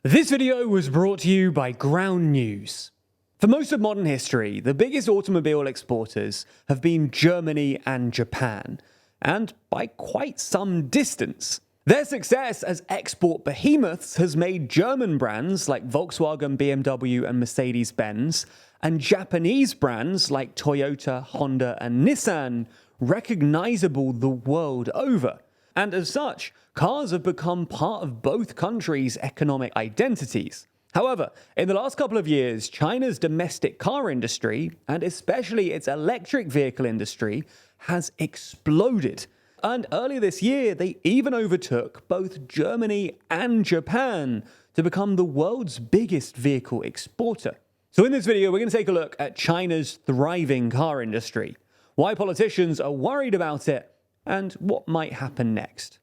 This video was brought to you by Ground News. For most of modern history, the biggest automobile exporters have been Germany and Japan, and by quite some distance. Their success as export behemoths has made German brands like Volkswagen, BMW, and Mercedes-Benz, and Japanese brands like Toyota, Honda, and Nissan recognizable the world over. And as such, cars have become part of both countries' economic identities. However, in the last couple of years, China's domestic car industry, and especially its electric vehicle industry, has exploded. And earlier this year, they even overtook both Germany and Japan to become the world's biggest vehicle exporter. So in this video, we're going to take a look at China's thriving car industry, why politicians are worried about it, and what might happen next.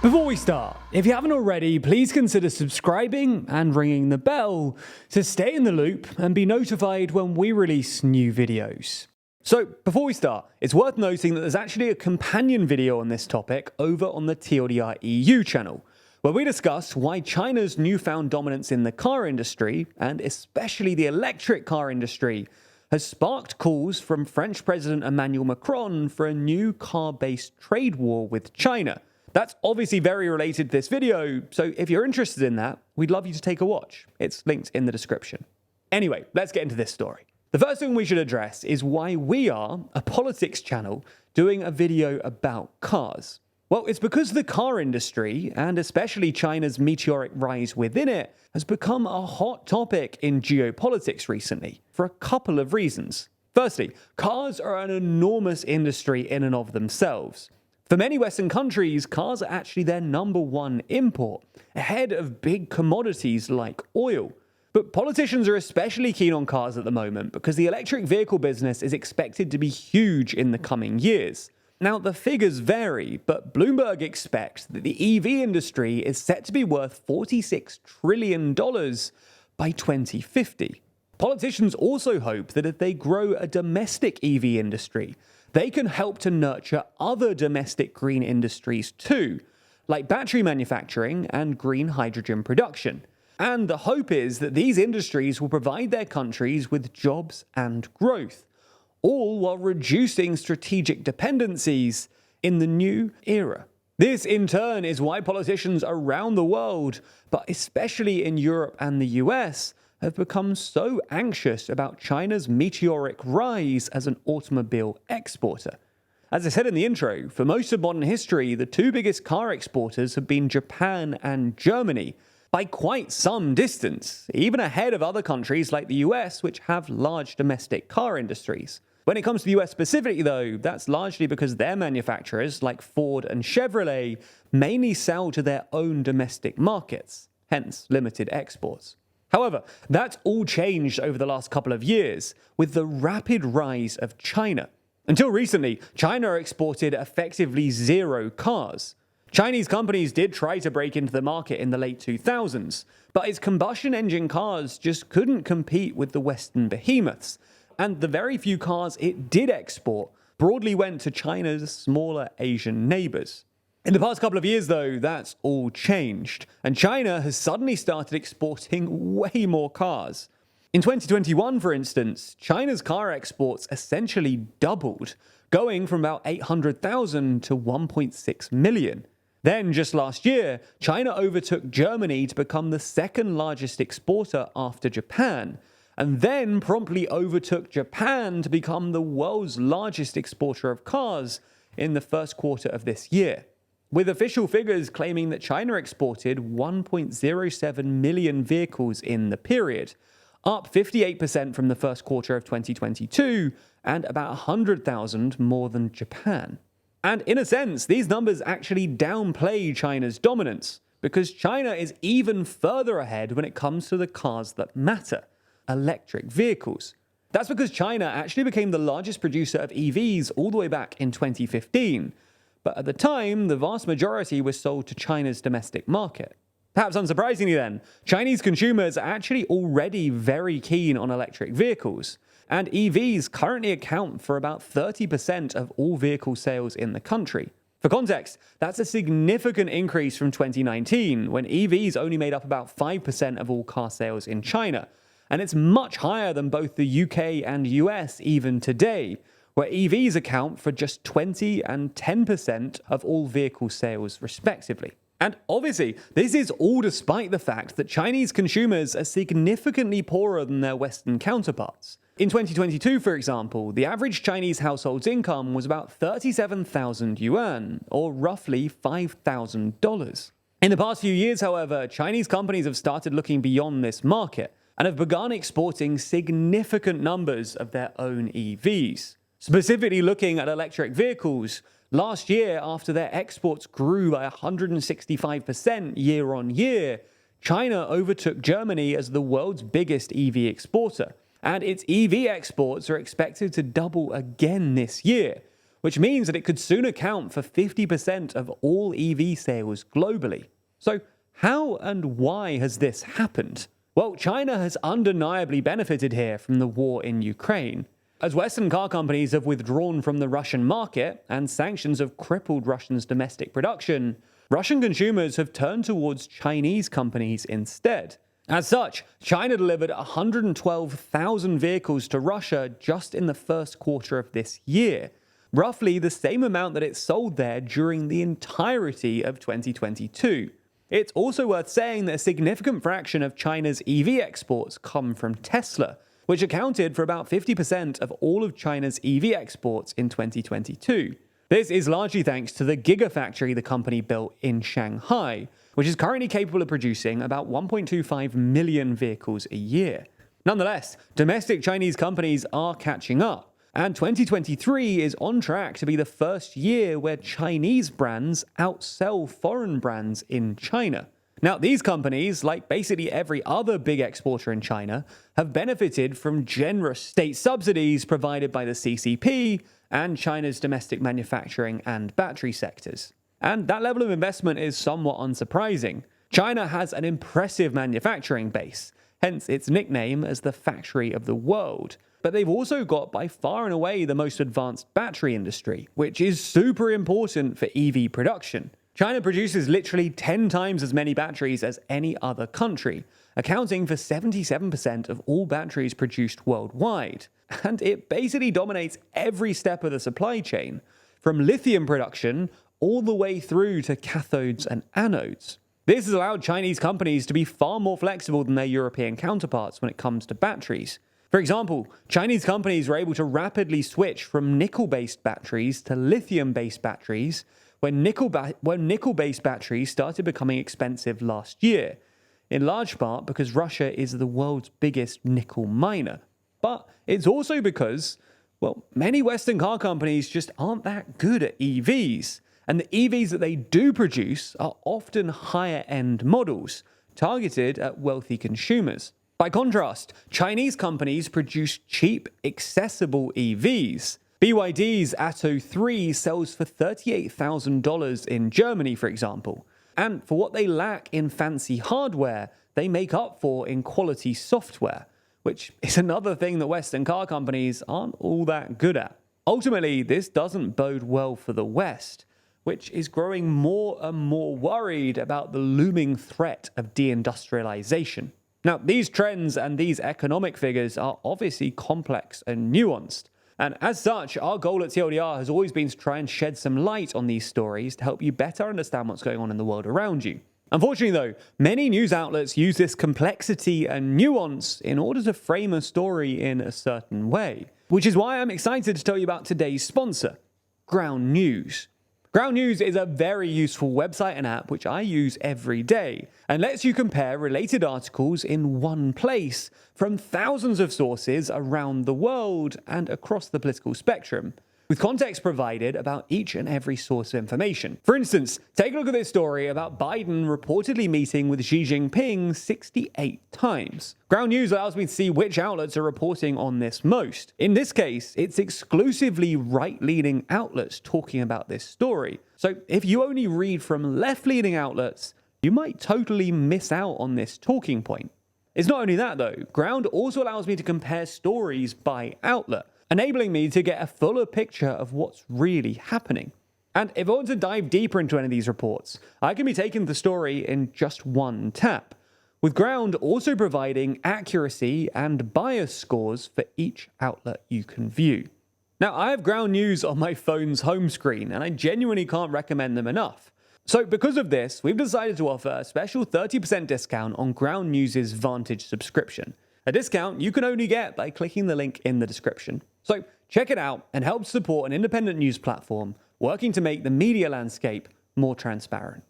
Before we start, if you haven't already, please consider subscribing and ringing the bell to stay in the loop and be notified when we release new videos. So, before we start, it's worth noting that there's actually a companion video on this topic over on the TLDR EU channel, where we discuss why China's newfound dominance in the car industry, and especially the electric car industry, has sparked calls from French President Emmanuel Macron for a new car-based trade war with China. That's obviously very related to this video, so if you're interested in that, we'd love you to take a watch. It's linked in the description. Anyway, let's get into this story. The first thing we should address is why we are, a politics channel, doing a video about cars. Well, it's because the car industry, and especially China's meteoric rise within it, has become a hot topic in geopolitics recently, for a couple of reasons. Firstly, cars are an enormous industry in and of themselves. For many Western countries, cars are actually their number one import, ahead of big commodities like oil. But politicians are especially keen on cars at the moment because the electric vehicle business is expected to be huge in the coming years. Now, the figures vary, but Bloomberg expects that the EV industry is set to be worth $46 trillion by 2050. Politicians also hope that if they grow a domestic EV industry, they can help to nurture other domestic green industries too, like battery manufacturing and green hydrogen production. And the hope is that these industries will provide their countries with jobs and growth, all while reducing strategic dependencies in the new era. This, in turn, is why politicians around the world, but especially in Europe and the US, have become so anxious about China's meteoric rise as an automobile exporter. As I said in the intro, for most of modern history, the two biggest car exporters have been Japan and Germany, by quite some distance, even ahead of other countries like the US, which have large domestic car industries. When it comes to the US specifically, though, that's largely because their manufacturers, like Ford and Chevrolet, mainly sell to their own domestic markets, hence limited exports. However, that's all changed over the last couple of years with the rapid rise of China. Until recently, China exported effectively zero cars. Chinese companies did try to break into the market in the late 2000s, but its combustion engine cars just couldn't compete with the Western behemoths, and the very few cars it did export broadly went to China's smaller Asian neighbors. In the past couple of years, though, that's all changed, and China has suddenly started exporting way more cars. In 2021, for instance, China's car exports essentially doubled, going from about 800,000 to 1.6 million. Then, just last year, China overtook Germany to become the second largest exporter after Japan, and then promptly overtook Japan to become the world's largest exporter of cars in the first quarter of this year, with official figures claiming that China exported 1.07 million vehicles in the period, up 58% from the first quarter of 2022, and about 100,000 more than Japan. And in a sense, these numbers actually downplay China's dominance, because China is even further ahead when it comes to the cars that matter, electric vehicles. That's because China actually became the largest producer of EVs all the way back in 2015, but at the time, the vast majority was sold to China's domestic market. Perhaps unsurprisingly then, Chinese consumers are actually already very keen on electric vehicles, and EVs currently account for about 30% of all vehicle sales in the country. For context, that's a significant increase from 2019, when EVs only made up about 5% of all car sales in China. And it's much higher than both the UK and US even today, where EVs account for just 20 and 10% of all vehicle sales respectively. And obviously, this is all despite the fact that Chinese consumers are significantly poorer than their Western counterparts. In 2022, for example, the average Chinese household's income was about 37,000 yuan, or roughly $5,000. In the past few years, however, Chinese companies have started looking beyond this market and have begun exporting significant numbers of their own EVs. Specifically looking at electric vehicles, last year, after their exports grew by 165% year on year, China overtook Germany as the world's biggest EV exporter. And its EV exports are expected to double again this year, which means that it could soon account for 50% of all EV sales globally. So how and why has this happened? Well, China has undeniably benefited here from the war in Ukraine. As Western car companies have withdrawn from the Russian market and sanctions have crippled Russia's domestic production, Russian consumers have turned towards Chinese companies instead. As such, China delivered 112,000 vehicles to Russia just in the first quarter of this year, roughly the same amount that it sold there during the entirety of 2022. It's also worth saying that a significant fraction of China's EV exports come from Tesla, which accounted for about 50% of all of China's EV exports in 2022. This is largely thanks to the gigafactory the company built in Shanghai, which is currently capable of producing about 1.25 million vehicles a year. Nonetheless, domestic Chinese companies are catching up, and 2023 is on track to be the first year where Chinese brands outsell foreign brands in China. Now, these companies, like basically every other big exporter in China, have benefited from generous state subsidies provided by the CCP and China's domestic manufacturing and battery sectors. And that level of investment is somewhat unsurprising. China has an impressive manufacturing base, hence its nickname as the factory of the world. But they've also got by far and away the most advanced battery industry, which is super important for EV production. China produces literally 10 times as many batteries as any other country, accounting for 77% of all batteries produced worldwide. And it basically dominates every step of the supply chain, from lithium production all the way through to cathodes and anodes. This has allowed Chinese companies to be far more flexible than their European counterparts when it comes to batteries. For example, Chinese companies were able to rapidly switch from nickel-based batteries to lithium-based batteries when nickel-based batteries started becoming expensive last year, in large part because Russia is the world's biggest nickel miner. But it's also because, well, many Western car companies just aren't that good at EVs, and the EVs that they do produce are often higher-end models, targeted at wealthy consumers. By contrast, Chinese companies produce cheap, accessible EVs. BYD's Atto 3 sells for $38,000 in Germany, for example. And for what they lack in fancy hardware, they make up for in quality software, which is another thing that Western car companies aren't all that good at. Ultimately, this doesn't bode well for the West, which is growing more and more worried about the looming threat of deindustrialization. Now, these trends and these economic figures are obviously complex and nuanced. And as such, our goal at TLDR has always been to try and shed some light on these stories to help you better understand what's going on in the world around you. Unfortunately, though, many news outlets use this complexity and nuance in order to frame a story in a certain way, which is why I'm excited to tell you about today's sponsor, Ground News. Ground News is a very useful website and app which I use every day and lets you compare related articles in one place from thousands of sources around the world and across the political spectrum, with context provided about each and every source of information. For instance, take a look at this story about Biden reportedly meeting with Xi Jinping 68 times. Ground News allows me to see which outlets are reporting on this most. In this case, it's exclusively right-leaning outlets talking about this story. So if you only read from left-leaning outlets, you might totally miss out on this talking point. It's not only that though, Ground also allows me to compare stories by outlet, enabling me to get a fuller picture of what's really happening. And if I want to dive deeper into any of these reports, I can be taken to the story in just one tap, with Ground also providing accuracy and bias scores for each outlet you can view. Now, I have Ground News on my phone's home screen, and I genuinely can't recommend them enough. So because of this, we've decided to offer a special 30% discount on Ground News' Vantage subscription. A discount you can only get by clicking the link in the description. So check it out and help support an independent news platform working to make the media landscape more transparent.